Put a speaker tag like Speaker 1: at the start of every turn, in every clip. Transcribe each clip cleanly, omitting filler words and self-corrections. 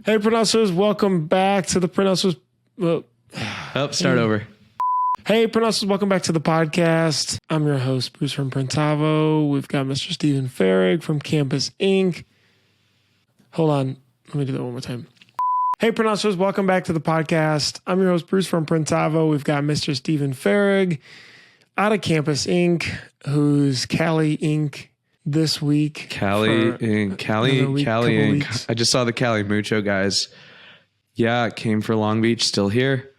Speaker 1: Hey, Printhousers, welcome back to the Printhousers.
Speaker 2: Start over.
Speaker 1: Hey, Printhousers, welcome back to the podcast. I'm your host, Bruce from Printavo. We've got Mr. Stephen Farrig from Campus Inc. Hold on. Let me do that one more time. Hey, Printhousers, welcome back to the podcast. I'm your host, Bruce from Printavo. We've got Mr. Stephen Farrig out of Campus Inc., who's Cali Inc. this week.
Speaker 2: Cali Inc. I just saw the Cali Mucho guys. Yeah, came for Long Beach, still here.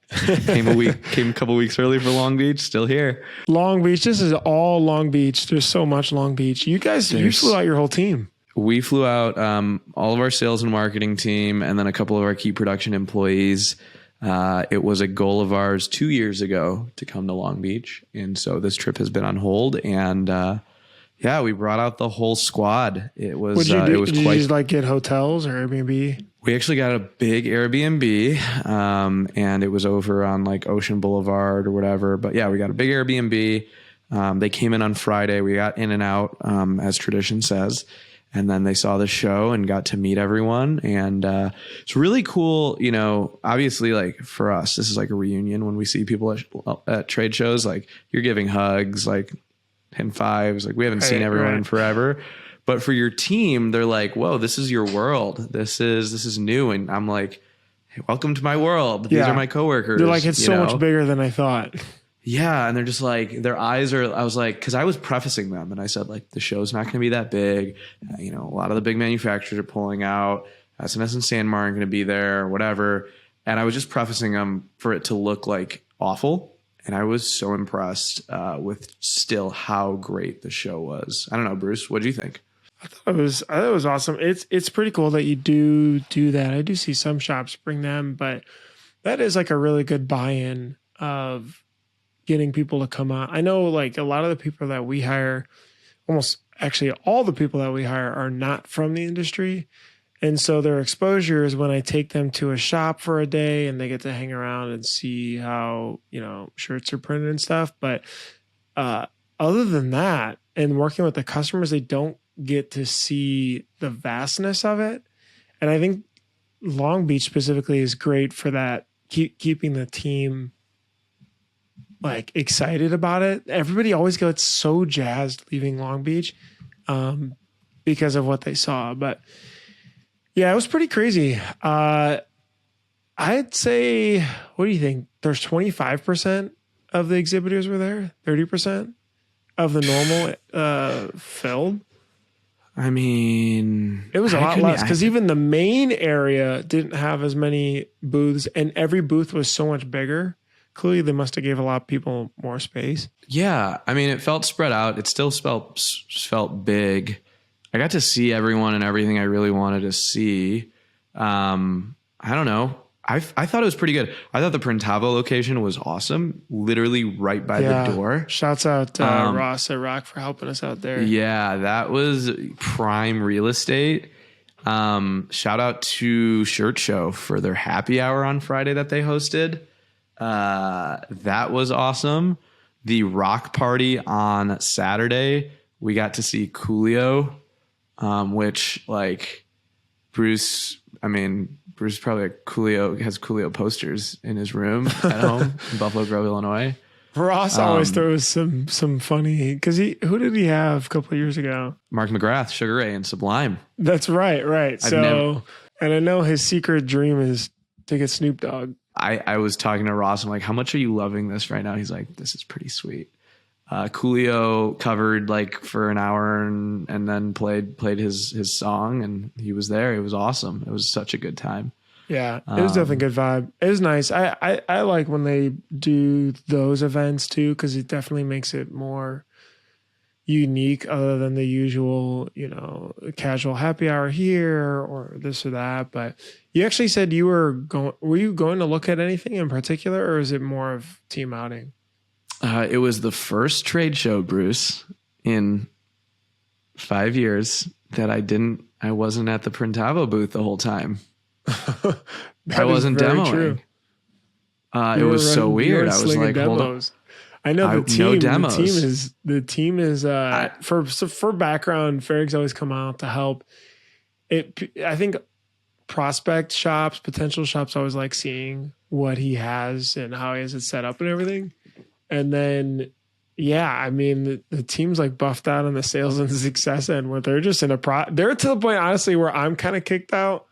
Speaker 2: came a couple weeks early for Long Beach, still here.
Speaker 1: Long Beach, this is all Long Beach. There's so much Long Beach. You flew out your whole team.
Speaker 2: We flew out all of our sales and marketing team and then a couple of our key production employees. It was a goal of ours 2 years ago to come to Long Beach. And so this trip has been on hold, and yeah, we brought out the whole squad. It was
Speaker 1: Did you just like get hotels or Airbnb? We
Speaker 2: actually got a big Airbnb, and it was over on like Ocean Boulevard or whatever. But yeah, we got a big Airbnb. They came in on Friday. We got in and out, as tradition says. And then they saw the show and got to meet everyone. And it's really cool. You know, obviously, like for us, this is like a reunion when we see people at trade shows. Like you're giving hugs, like and fives, like we haven't seen everyone in forever. But for your team, they're like, whoa, this is your world. This is new. And I'm like, hey, welcome to my world. These are my coworkers.
Speaker 1: They're like, it's so much bigger than I thought.
Speaker 2: Yeah. And they're just like, their eyes are, I was like, cause I was prefacing them and I said like, the show's not going to be that big. You know, a lot of the big manufacturers are pulling out. SNS and Sanmar aren't going to be there or whatever. And I was just prefacing them for it to look like awful. And I was so impressed with still how great the show was. I don't know, Bruce, what do you think?
Speaker 1: I thought it was awesome. It's pretty cool that you do that. I do see some shops bring them, but that is like a really good buy-in of getting people to come out. I know like a lot of the people that we hire, almost actually all the people that we hire are not from the industry. And so their exposure is when I take them to a shop for a day and they get to hang around and see how, you know, shirts are printed and stuff. But other than that, and working with the customers, they don't get to see the vastness of it. And I think Long Beach specifically is great for that, keeping the team like excited about it. Everybody always gets so jazzed leaving Long Beach because of what they saw. But yeah, it was pretty crazy. I'd say, what do you think? There's 25% of the exhibitors were there, 30% of the normal filled.
Speaker 2: I mean,
Speaker 1: it was a lot less because even the main area didn't have as many booths, and every booth was so much bigger. Clearly, they must have gave a lot of people more space.
Speaker 2: Yeah, I mean, it felt spread out. It still felt big. I got to see everyone and everything I really wanted to see. I don't know. I thought it was pretty good. I thought the Printavo location was awesome. Literally right by the door.
Speaker 1: Shouts out Ross at Rock for helping us out there.
Speaker 2: Yeah, that was prime real estate. Shout out to Shirt Show for their happy hour on Friday that they hosted. That was awesome. The rock party on Saturday, we got to see Coolio. Which like Bruce probably has Coolio posters in his room at home in Buffalo Grove, Illinois.
Speaker 1: Ross always throws some funny, because who did he have a couple of years ago?
Speaker 2: Mark McGrath, Sugar Ray, and Sublime.
Speaker 1: That's right. And I know his secret dream is to get Snoop Dogg.
Speaker 2: I was talking to Ross. I'm like, how much are you loving this right now? He's like, this is pretty sweet. Coolio covered like for an hour and then played his song, and he was there. It was awesome. It was such a good time.
Speaker 1: Yeah, it was definitely a good vibe. It was nice. I like when they do those events too, because it definitely makes it more unique other than the usual, you know, casual happy hour here or this or that. But you actually said were you going to look at anything in particular, or is it more of team outing?
Speaker 2: It was the first trade show, Bruce, in 5 years that I wasn't at the Printavo booth the whole time. I wasn't demoing. It was so weird. I was like, hold on.
Speaker 1: I know the team. No demos. The team is for background. Farrig's always come out to help. I think prospect shops, potential shops, always like seeing what he has and how he has it set up and everything. And then, yeah, I mean, the team's like buffed out on the sales and success end where they're just in they're to the point, honestly, where I'm kind of kicked out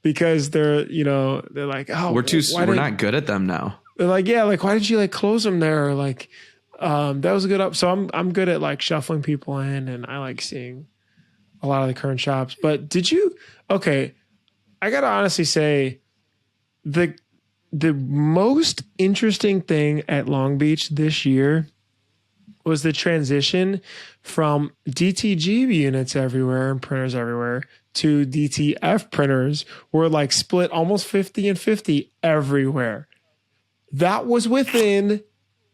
Speaker 1: because they're like, oh,
Speaker 2: we're not good at them now.
Speaker 1: They're like, yeah, like, why did you like close them there? Or like, that was a good up. So I'm good at like shuffling people in, and I like seeing a lot of the current shops. But okay, I gotta honestly say the most interesting thing at Long Beach this year was the transition from DTG units everywhere and printers everywhere to DTF printers were like split almost 50 and 50 everywhere. That was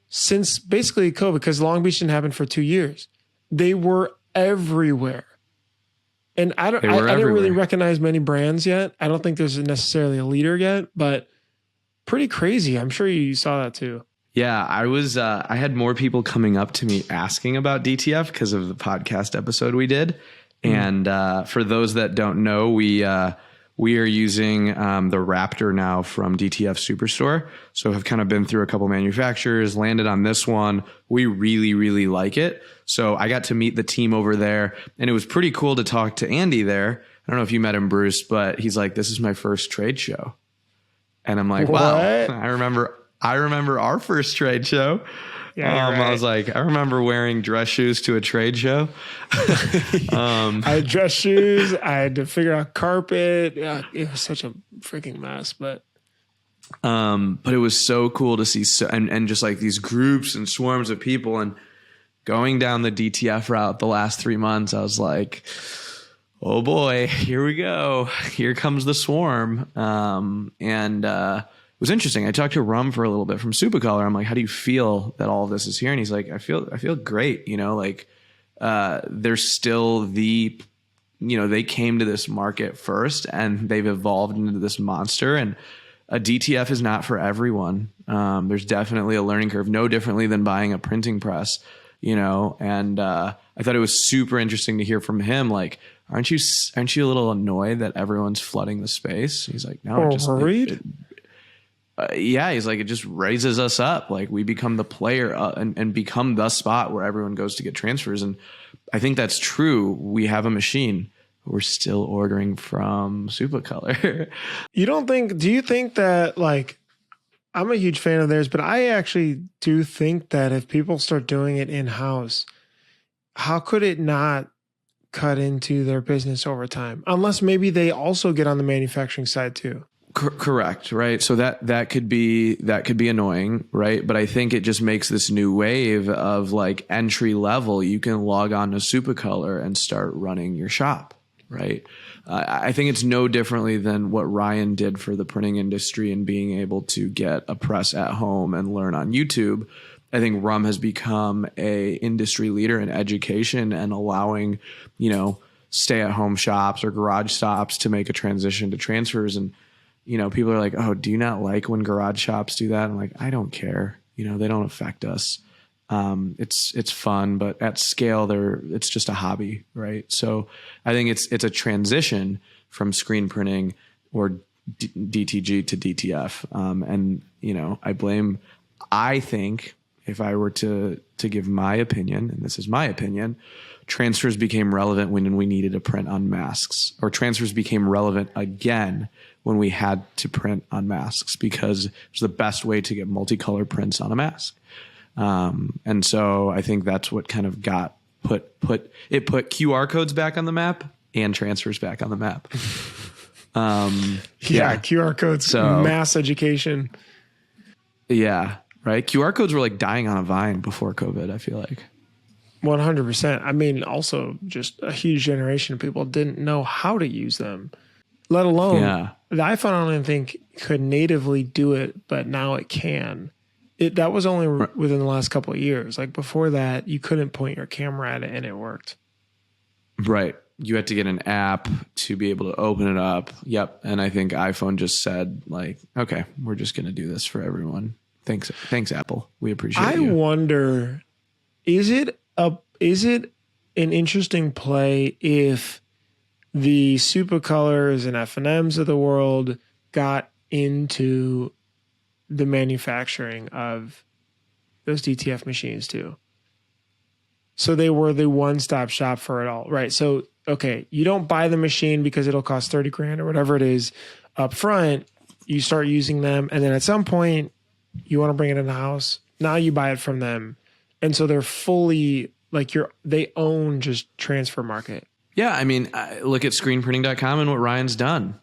Speaker 1: since basically COVID, because Long Beach didn't happen for 2 years. They were everywhere. And I didn't really recognize many brands yet. I don't think there's necessarily a leader yet, but pretty crazy. I'm sure you saw that too.
Speaker 2: Yeah, I had more people coming up to me asking about DTF because of the podcast episode we did. And for those that don't know, we are using the Raptor now from DTF Superstore. So have kind of been through a couple manufacturers, landed on this one. We really, really like it. So I got to meet the team over there, and it was pretty cool to talk to Andy there. I don't know if you met him, Bruce, but he's like, this is my first trade show. And I'm like, wow, I remember our first trade show. Yeah, right. I was like, I remember wearing dress shoes to a trade show.
Speaker 1: I had dress shoes. I had to figure out carpet. Yeah, it was such a freaking mess, but
Speaker 2: it was so cool to see and just like these groups and swarms of people, and going down the DTF route the last 3 months, I was like, oh boy, here we go. Here comes the swarm. It was interesting. I talked to Rum for a little bit from Supercolor. I'm like, how do you feel that all of this is here? And he's like, I feel great. There's still they came to this market first and they've evolved into this monster, and a DTF is not for everyone. There's definitely a learning curve, no differently than buying a printing press, and I thought it was super interesting to hear from him. Like, aren't you a little annoyed that everyone's flooding the space? He's like, no, yeah, he's like, it just raises us up. Like, we become the player and become the spot where everyone goes to get transfers. And I think that's true. We have a machine. We're still ordering from Supercolor.
Speaker 1: Do you think that, like, I'm a huge fan of theirs, but I actually do think that if people start doing it in-house, how could it not cut into their business over time? Unless maybe they also get on the manufacturing side too.
Speaker 2: Correct. Right. So that could be annoying. Right. But I think it just makes this new wave of like entry level. You can log on to Supercolor and start running your shop. Right. I think it's no differently than what Ryan did for the printing industry and being able to get a press at home and learn on YouTube. I think Rum has become a industry leader in education and allowing, stay at home shops or garage shops to make a transition to transfers. And people are like, oh, do you not like when garage shops do that? I'm like, I don't care. They don't affect us. It's fun, but at scale, it's just a hobby, right? So I think it's a transition from screen printing or DTG to DTF. I think if I were to give my opinion, and this is my opinion, transfers became relevant when we needed to print on masks, or transfers became relevant again when we had to print on masks because it was the best way to get multicolor prints on a mask. And so I think that's what kind of put QR codes back on the map and transfers back on the map.
Speaker 1: QR codes, so, mass education.
Speaker 2: Yeah. Right. QR codes were like dying on a vine before COVID, I feel like.
Speaker 1: 100%. I mean, also just a huge generation of people didn't know how to use them, let alone the iPhone. I don't even think could natively do it, but now it can. That was only within the last couple of years. Like before that, you couldn't point your camera at it and it worked. Right.
Speaker 2: You had to get an app to be able to open it up. Yep. And I think iPhone just said like, okay, we're just going to do this for everyone. Thanks, Apple. We appreciate it.
Speaker 1: I wonder, is it an interesting play if the Supercolors and F&Ms of the world got into the manufacturing of those DTF machines too. So they were the one-stop shop for it all, right? So, okay, you don't buy the machine because it'll cost 30 grand or whatever it is up front. You start using them, and then at some point you want to bring it in the house. Now you buy it from them. And so they're fully like they own just transfer market.
Speaker 2: Yeah, I mean, look at screenprinting.com and what Ryan's done,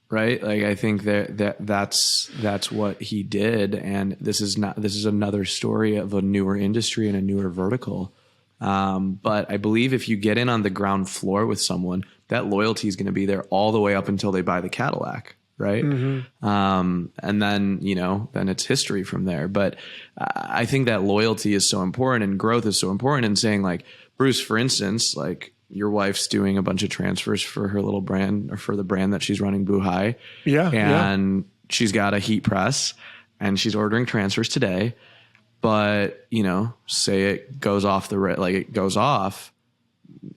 Speaker 2: right? Like, I think that's what he did, and this is another story of a newer industry and a newer vertical. But I believe if you get in on the ground floor with someone, that loyalty is going to be there all the way up until they buy the Cadillac, right? Mm-hmm. And then then it's history from there. But I think that loyalty is so important, and growth is so important. And saying, like, Bruce, for instance, like, your wife's doing a bunch of transfers for her little brand, or for the brand that she's running, Boo High.
Speaker 1: Yeah.
Speaker 2: And she's got a heat press and she's ordering transfers today. But, say it goes off it goes off,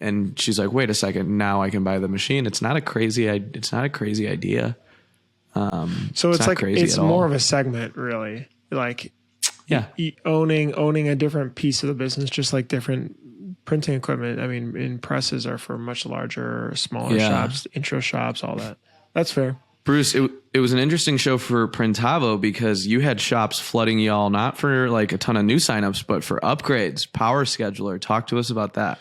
Speaker 2: and she's like, wait a second, now I can buy the machine. It's not a crazy idea.
Speaker 1: So it's like, it's more of a segment, really. Like,
Speaker 2: yeah,
Speaker 1: owning a different piece of the business, just like different printing equipment. I mean, in presses are for much larger, smaller shops, intro shops, all that. That's fair.
Speaker 2: Bruce, it was an interesting show for Printavo because you had shops flooding y'all, not for like a ton of new signups, but for upgrades. Power Scheduler. Talk to us about that.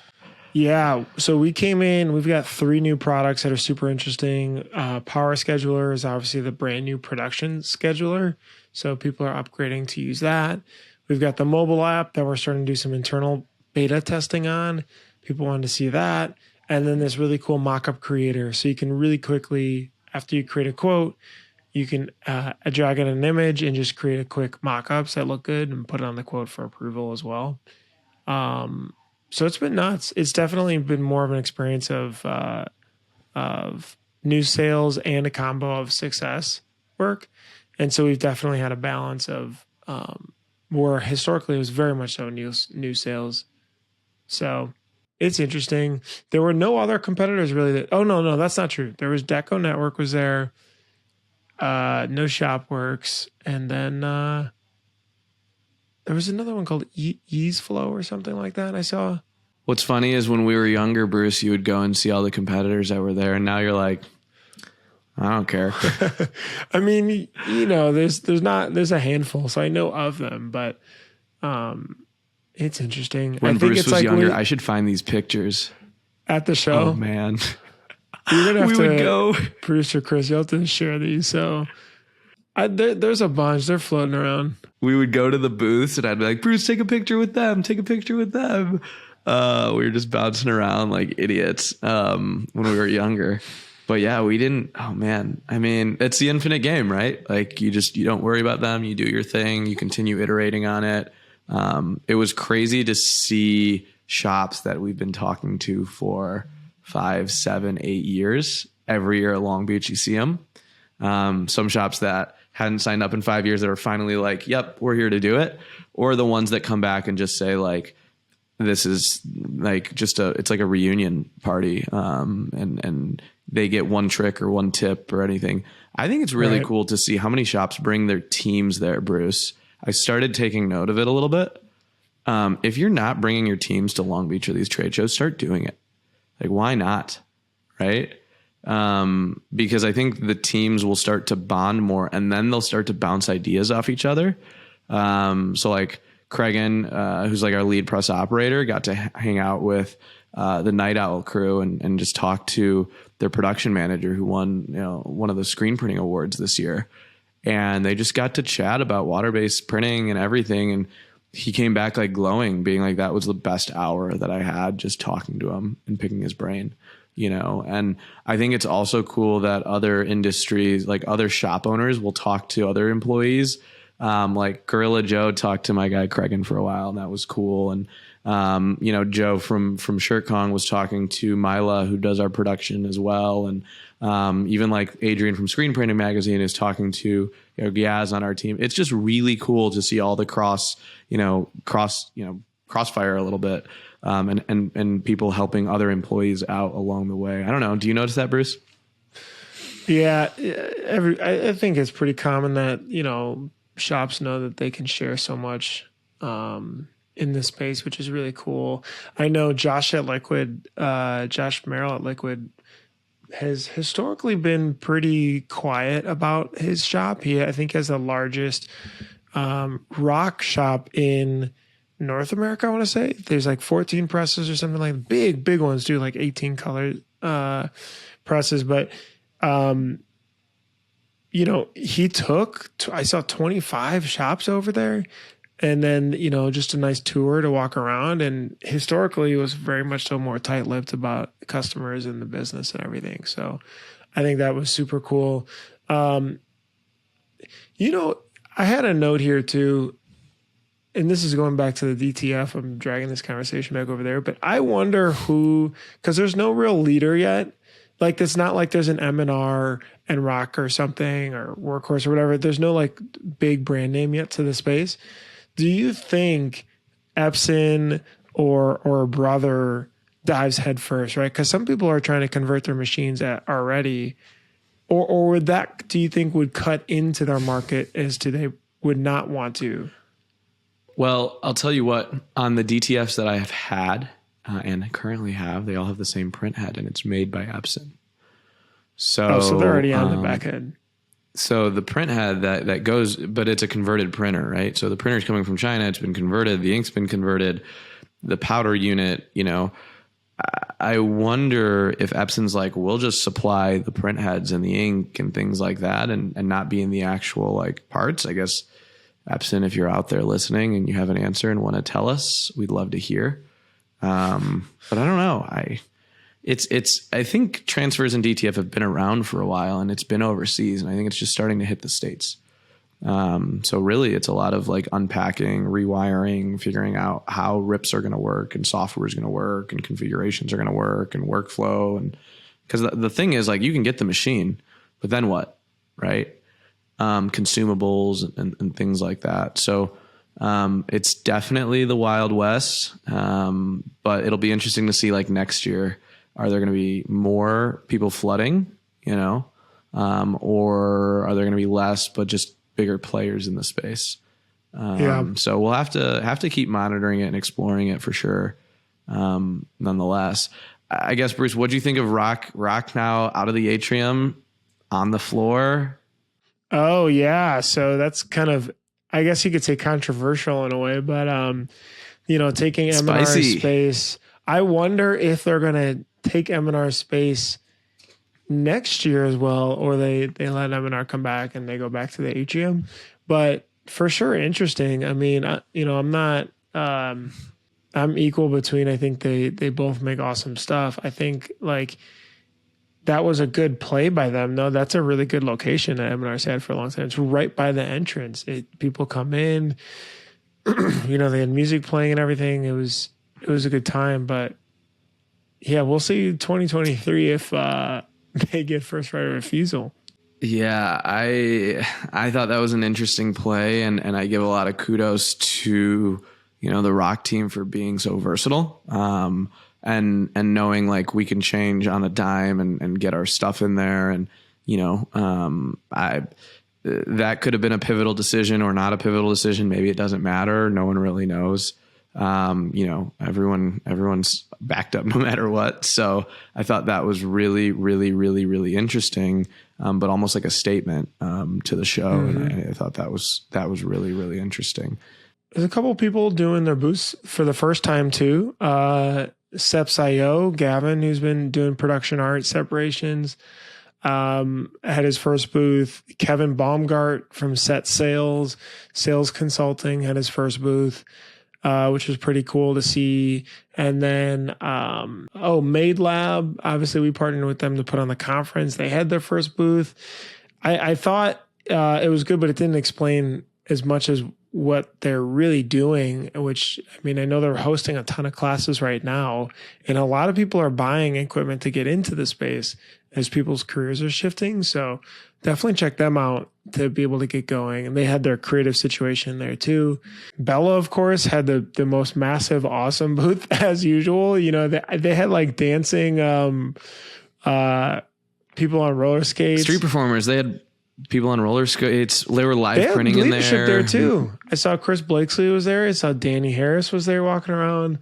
Speaker 1: Yeah. So we came in, we've got 3 new products that are super interesting. Power Scheduler is obviously the brand new production scheduler. So people are upgrading to use that. We've got the mobile app that we're starting to do some internal beta testing on. People wanted to see that. And then this really cool mock-up creator. So you can really quickly, after you create a quote, you can drag in an image and just create a quick mock-ups that look good and put it on the quote for approval as well. So it's been nuts. It's definitely been more of an experience of new sales and a combo of success work. And so we've definitely had a balance of where historically it was very much so new sales. So it's interesting. There were no other competitors really. No, that's not true. There was Deco Network was there. No Shopworks. And then there was another one called Ease Flow or something like that I saw.
Speaker 2: What's funny is when we were younger, Bruce, you would go and see all the competitors that were there. And now you're like, I don't care.
Speaker 1: I mean, there's a handful. So I know of them, but it's interesting.
Speaker 2: When
Speaker 1: I think
Speaker 2: Bruce
Speaker 1: it's
Speaker 2: was
Speaker 1: like
Speaker 2: younger, I should find these pictures
Speaker 1: at the show.
Speaker 2: Oh man,
Speaker 1: you're gonna have
Speaker 2: would go.
Speaker 1: Bruce or Chris, you have to share these. So there's a bunch. They're floating around.
Speaker 2: We would go to the booths, and I'd be like, Bruce, take a picture with them. Take a picture with them. We were just bouncing around like idiots when we were younger. But yeah, we didn't. Oh man, I mean, it's the infinite game, right? Like you don't worry about them. You do your thing. You continue iterating on it. It was crazy to see shops that we've been talking to for 5, 7, 8 years. Every year at Long Beach, you see them. Some shops that hadn't signed up in 5 years that are finally like, yep, we're here to do it. Or the ones that come back and just say like, this is like it's like a reunion party. And they get one trick or one tip or anything. I think it's really cool to see how many shops bring their teams there, Bruce. I started taking note of it a little bit. If you're not bringing your teams to Long Beach or these trade shows, start doing it. Like, why not? Right? Because I think the teams will start to bond more, and then they'll start to bounce ideas off each other. So like Cregan, who's like our lead press operator, got to hang out with the Night Owl crew and just talk to their production manager who won one of the screen printing awards this year. And they just got to chat about water-based printing and everything. And he came back like glowing, being like, that was the best hour that I had just talking to him and picking his brain, And I think it's also cool that other industries, like other shop owners, will talk to other employees. Like Gorilla Joe talked to my guy Cregan for a while, and that was cool. And Joe from Shirt Kong was talking to Mila, who does our production as well. And even like Adrian from Screen Printing Magazine is talking to Giaz on our team. It's just really cool to see all the crossfire a little bit. and people helping other employees out along the way. I don't know. Do you notice that, Bruce?
Speaker 1: Yeah, I think it's pretty common that, you know, shops know that they can share so much in this space, which is really cool. I know Josh Merrill at Liquid has historically been pretty quiet about his shop. I think has the largest rock shop in North America, I want to say. There's like 14 presses or something, like big ones do like 18 color presses, but you know, I saw 25 shops over there, and then, you know, just a nice tour to walk around. And historically, it was very much so more tight-lipped about customers and the business and everything. So I think that was super cool. You know, I had a note here too, and this is going back to the DTF. I'm dragging this conversation back over there, but I wonder because there's no real leader yet. Like, it's not like there's an M&R and Rock or something, or Workhorse or whatever. There's no like big brand name yet to the space. Do you think Epson or Brother dives head first, right? Because some people are trying to convert their machines already, or would that, do you think, would cut into their market as to they would not want to?
Speaker 2: Well, I'll tell you what, on the DTFs that I have had, and I currently have, they all have the same print head, and it's made by Epson. So
Speaker 1: they're already on the back head.
Speaker 2: So the print head that goes, but it's a converted printer, right? So the printer's coming from China, it's been converted, the ink's been converted, the powder unit, you know. I wonder if Epson's like, we'll just supply the print heads and the ink and things like that, and not be in the actual like parts. I guess, Epson, if you're out there listening and you have an answer and want to tell us, we'd love to hear. But I don't know. I think transfers in DTF have been around for a while, and it's been overseas, and I think it's just starting to hit the States. So really it's a lot of like unpacking, rewiring, figuring out how rips are going to work and software is going to work and configurations are going to work and workflow. And because the thing is, like, you can get the machine, but then what, right? Consumables and things like that. So it's definitely the Wild West, but it'll be interesting to see, like, next year, are there going to be more people flooding, you know, or are there going to be less, but just bigger players in the space? So we'll have to keep monitoring it and exploring it for sure. Nonetheless, I guess, Bruce, what do you think of Rock now out of the atrium on the floor?
Speaker 1: Oh yeah. So that's kind of, I guess you could say, controversial in a way, but, you know, taking M&R space, I wonder if they're going to take M&R space next year as well, or they let M&R come back and they go back to the atrium. But for sure, interesting. I mean, you know, I'm equal between, I think they both make awesome stuff. I think, like, that was a good play by them. No, that's a really good location that M&R's had for a long time. It's right by the entrance. People come in, you know, they had music playing and everything. It was a good time, but yeah, we'll see 2023 if they get first right of refusal.
Speaker 2: Yeah, I thought that was an interesting play, and I give a lot of kudos to, you know, the Rock team for being so versatile, and knowing, like, we can change on a dime and get our stuff in there, and, you know, that could have been a pivotal decision or not a pivotal decision. Maybe it doesn't matter. No one really knows. You know, everyone's backed up no matter what. So I thought that was really, really, really, really interesting, but almost like a statement to the show. Mm-hmm. And I thought that was really, really interesting.
Speaker 1: There's a couple of people doing their booths for the first time too. Seps.io, Gavin, who's been doing production art separations, had his first booth. Kevin Baumgart from Set Sales Consulting had his first booth, which was pretty cool to see. And then, Made Lab, obviously we partnered with them to put on the conference. They had their first booth. I thought it was good, but it didn't explain as much as what they're really doing, which, I mean, I know they're hosting a ton of classes right now, and a lot of people are buying equipment to get into the space as people's careers are shifting. So definitely check them out to be able to get going. And they had their creative situation there too. Bella, of course, had the most massive, awesome booth as usual. You know, they had like dancing, people on roller skates,
Speaker 2: street performers. They had people on roller skates. They were live
Speaker 1: had
Speaker 2: printing in
Speaker 1: leadership
Speaker 2: there
Speaker 1: too. I saw Chris Blakesley was there. I saw Danny Harris was there walking around.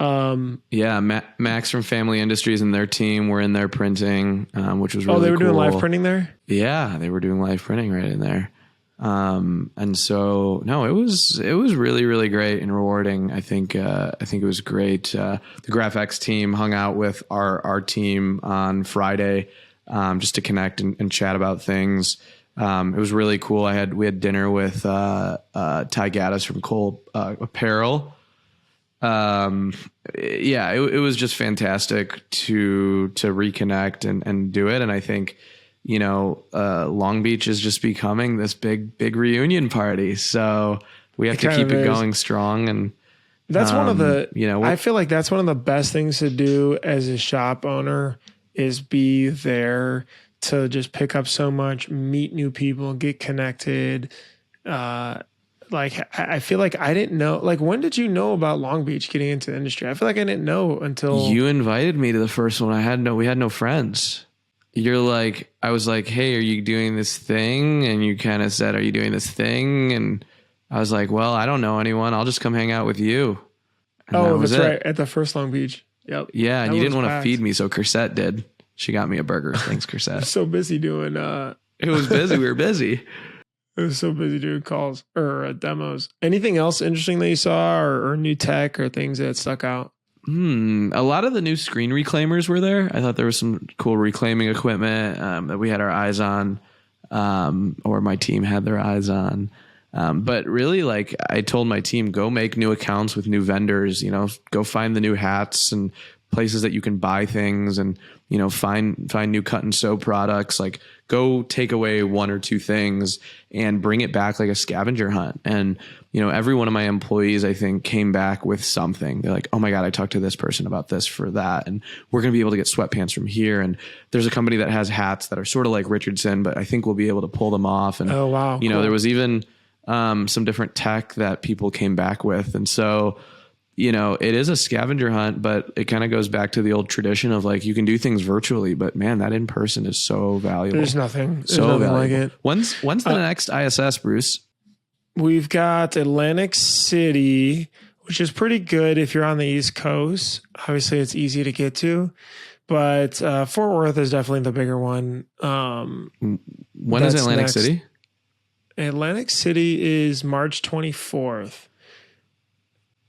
Speaker 2: Yeah, Max from Family Industries and their team were in there printing, which was really cool.
Speaker 1: Oh, they were doing live printing there?
Speaker 2: Yeah, they were doing live printing right in there. And so no, it was really, really great and rewarding. I think it was great. The GraphX team hung out with our team on Friday, just to connect and chat about things. It was really cool. We had dinner with Ty Gaddis from Cole Apparel. Yeah, it was just fantastic to reconnect and do it. And I think, you know, Long Beach is just becoming this big reunion party. So we have to keep it going strong. And
Speaker 1: that's one of the,
Speaker 2: you know,
Speaker 1: I feel like that's one of the best things to do as a shop owner is be there to just pick up so much, meet new people, get connected. Like, I feel like I didn't know, like, when did you know about Long Beach getting into the industry? I feel like I didn't know until
Speaker 2: you invited me to the first one. We had no friends. I was like, hey, are you doing this thing? And you kind of said, are you doing this thing? And I was like, well, I don't know anyone. I'll just come hang out with you. And
Speaker 1: that's right. At the first Long Beach. Yep.
Speaker 2: Yeah. And you didn't want to feed me. So Cursette did. She got me a burger. Thanks, Cursette.
Speaker 1: So busy doing,
Speaker 2: it was busy. We were busy.
Speaker 1: I was so busy doing calls or demos. Anything else interesting that you saw or new tech or things that stuck out?
Speaker 2: A lot of the new screen reclaimers were there. I thought there was some cool reclaiming equipment that we had our eyes on, or my team had their eyes on. But really, like, I told my team, go make new accounts with new vendors, you know, go find the new hats and places that you can buy things and, you know, find new cut and sew products. Like, go take away one or two things and bring it back like a scavenger hunt. And, you know, every one of my employees, I think, came back with something. They're like, oh my God, I talked to this person about this for that. And we're going to be able to get sweatpants from here. And there's a company that has hats that are sort of like Richardson, but I think we'll be able to pull them off. And,
Speaker 1: oh, wow,
Speaker 2: you know, there was even some different tech that people came back with. And so, you know, it is a scavenger hunt, but it kind of goes back to the old tradition of like, you can do things virtually, but man, that in person is so valuable.
Speaker 1: There's nothing
Speaker 2: like
Speaker 1: it.
Speaker 2: When's the next ISS, Bruce?
Speaker 1: We've got Atlantic City, which is pretty good if you're on the East Coast. Obviously, it's easy to get to, but Fort Worth is definitely the bigger one.
Speaker 2: When is Atlantic City?
Speaker 1: Atlantic City is March 24th.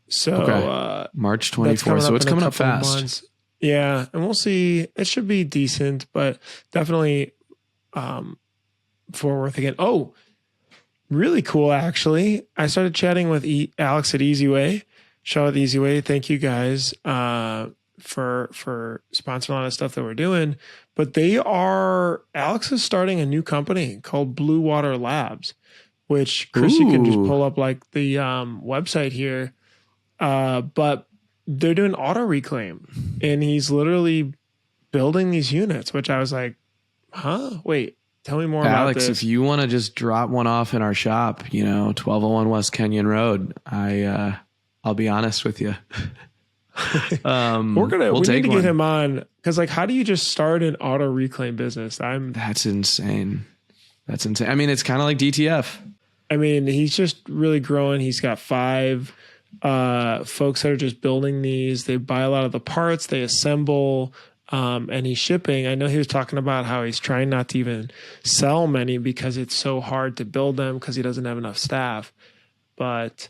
Speaker 1: So
Speaker 2: March 24th. So it's coming up fast.
Speaker 1: Months. Yeah, and we'll see. It should be decent, but definitely Fort Worth again. Oh, really cool, actually. I started chatting with Alex at EasyWay. Shout out to EasyWay. Thank you guys for sponsoring a lot of stuff that we're doing. But Alex is starting a new company called Blue Water Labs, which, Chris, you can just pull up like the website here. But they're doing auto reclaim, and he's literally building these units, which I was like, huh? Wait, tell me more about this.
Speaker 2: Alex, if you want to just drop one off in our shop, you know, 1201 West Kenyon Road, I'll be honest with you.
Speaker 1: We need to get him on, because like, how do you just start an auto reclaim business?
Speaker 2: That's insane. I mean, it's kind of like DTF.
Speaker 1: I mean, he's just really growing. He's got 5 folks that are just building these. They buy a lot of the parts, they assemble, and he's shipping. I know he was talking about how he's trying not to even sell many because it's so hard to build them because he doesn't have enough staff. But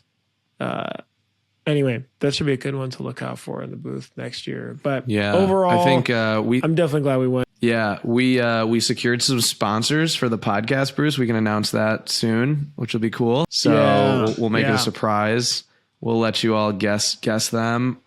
Speaker 1: anyway, that should be a good one to look out for in the booth next year. But
Speaker 2: yeah,
Speaker 1: overall,
Speaker 2: I think
Speaker 1: I'm definitely glad we went.
Speaker 2: Yeah, we secured some sponsors for the podcast, Bruce. We can announce that soon, which will be cool. So we'll make it a surprise. We'll let you all guess them.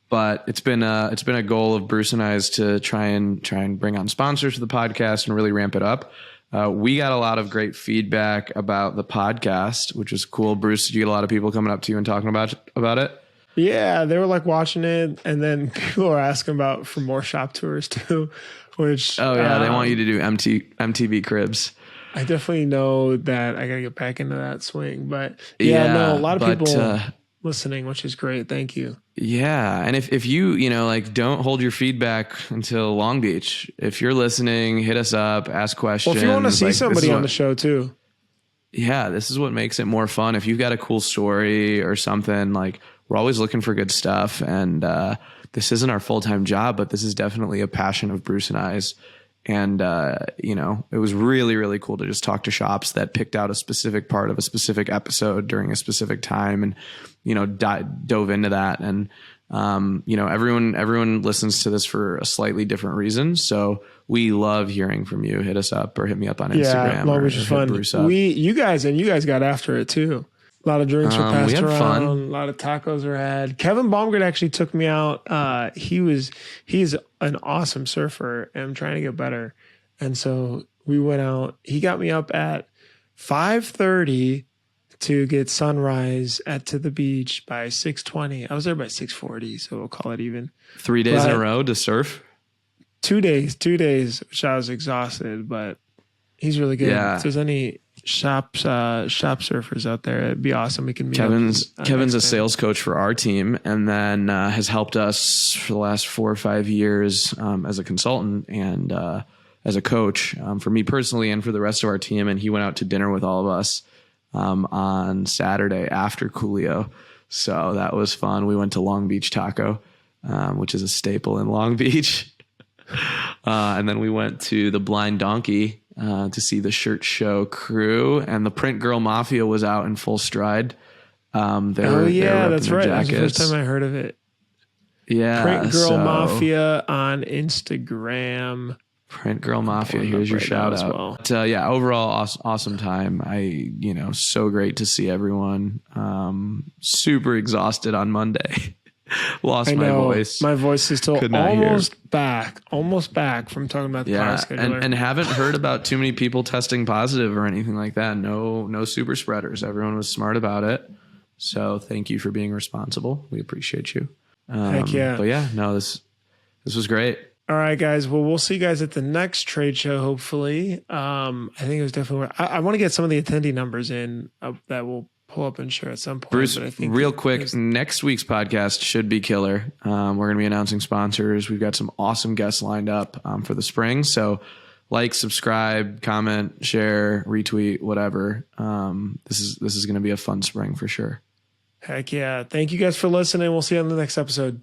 Speaker 2: But it's been a goal of Bruce and I's to try and bring on sponsors to the podcast and really ramp it up. We got a lot of great feedback about the podcast, which is cool. Bruce, did you get a lot of people coming up to you and talking about it?
Speaker 1: Yeah, they were like watching it, and then people were asking about for more shop tours too. Which
Speaker 2: they want you to do MTV Cribs.
Speaker 1: I definitely know that I gotta get back into that swing, but a lot of people listening, which is great. Thank you.
Speaker 2: Yeah. And if you, like don't hold your feedback until Long Beach. If you're listening, hit us up, ask questions.
Speaker 1: Well, if you want to see somebody on the show too.
Speaker 2: Yeah. This is what makes it more fun. If you've got a cool story or something, like we're always looking for good stuff. And, this isn't our full-time job, but this is definitely a passion of Bruce and I's. And, it was really, really cool to just talk to shops that picked out a specific part of a specific episode during a specific time and, dove into that. And, everyone listens to this for a slightly different reason. So we love hearing from you. Hit us up or hit me up on Instagram.
Speaker 1: Yeah, Long Beach is fun. You guys got after it too. A lot of drinks were passed around. Fun. A lot of tacos were had. Kevin Baumgart actually took me out. He's an awesome surfer, and I'm trying to get better. And so we went out. He got me up at 5:30 to get sunrise to the beach by 6:20. I was there by 6:40, so we'll call it even.
Speaker 2: 3 days in a row to surf?
Speaker 1: 2 days, which I was exhausted, but he's really good.
Speaker 2: Yeah.
Speaker 1: If there's any shop surfers out there, it'd be awesome. We can meet
Speaker 2: Kevin's a sales coach for our team, and then has helped us for the last 4 or 5 years as a consultant and as a coach for me personally and for the rest of our team. And he went out to dinner with all of us on Saturday after Coolio, so that was fun. We went to Long Beach Taco, which is a staple in Long Beach, and then we went to the Blind Donkey to see the Shirt Show crew, and the Print Girl Mafia was out in full stride. That's right. That's the first time I heard of it. Yeah.
Speaker 1: Print Girl Mafia on Instagram.
Speaker 2: Print Girl Mafia. Here's your shout out. Well. But, overall, awesome time. So great to see everyone. Super exhausted on Monday. Lost my voice.
Speaker 1: My voice is still almost back from talking about the car scheduler.
Speaker 2: And haven't heard about too many people testing positive or anything like that. No super spreaders. Everyone was smart about it. So thank you for being responsible. We appreciate you.
Speaker 1: Heck yeah.
Speaker 2: But this was great.
Speaker 1: All right, guys. Well, we'll see you guys at the next trade show, hopefully. I think it was definitely I want to get some of the attendee numbers in that will pull up and share at some point.
Speaker 2: Bruce, real quick, next week's podcast should be killer. We're going to be announcing sponsors. We've got some awesome guests lined up for the spring. So like, subscribe, comment, share, retweet, whatever. This is going to be a fun spring for sure.
Speaker 1: Heck yeah. Thank you guys for listening. We'll see you on the next episode.